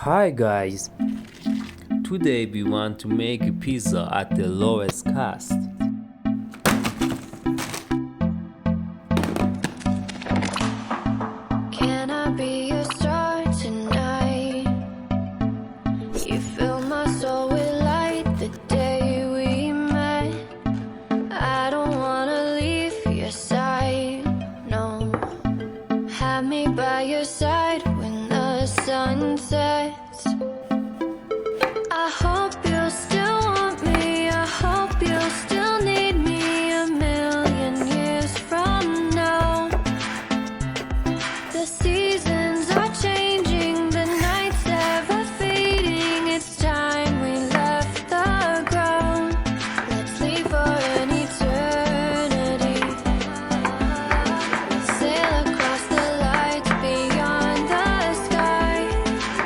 Hi guys, today we want to make a pizza at the lowest cost. Can I be your star tonight? You fill my soul with light the day we met. I don't wanna leave your side, no. Have me by your side when the sun sets. I hope you'll still want me, I hope you'll still need me a million years from now. The seasons are changing, the nights ever fading. It's time we left the ground. Let's leave for an eternity. Sail across the lights beyond the sky.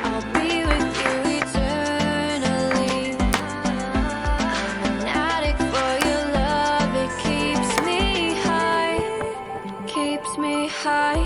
I'll be with you eternally. I'm an addict for your love, it keeps me high, keeps me high.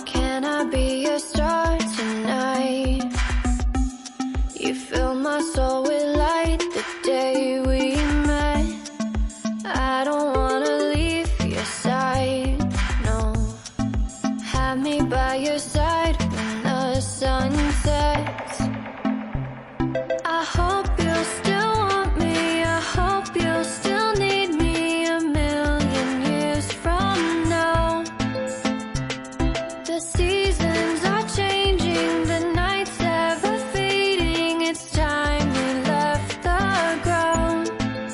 Can I be your star tonight? You fill my soul with light the day we met. I don't wanna leave your side, no. Have me by your side when the sun sets. I hope you'll still want me, I hope you'll still need me a million years from now. The seasons are changing, the nights ever fading. It's time we left the ground.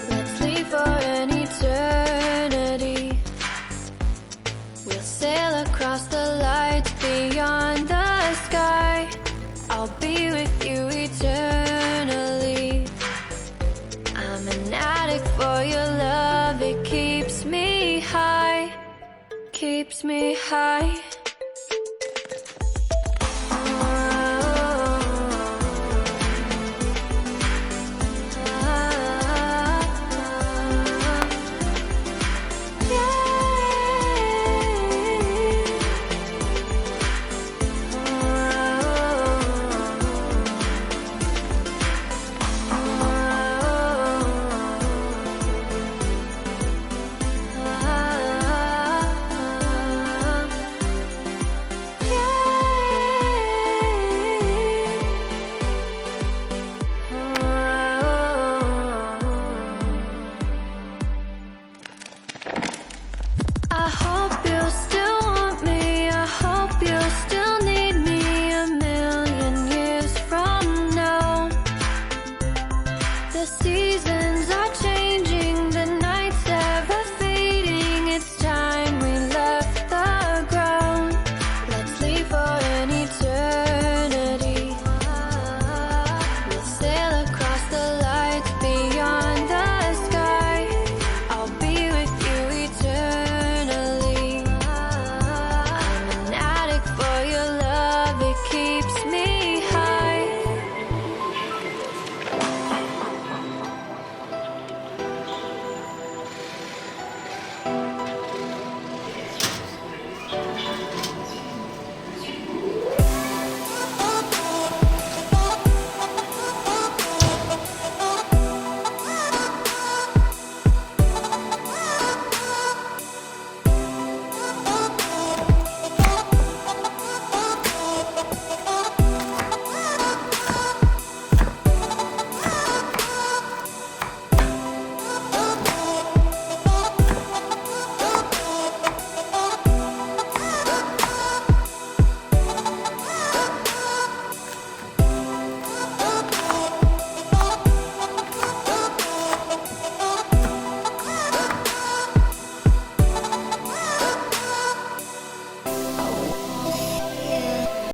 Let's leave for an eternity. We'll sail across the lights beyond the sky. I'll be with you eternally. I'm an addict for your love, it keeps me high, keeps me high.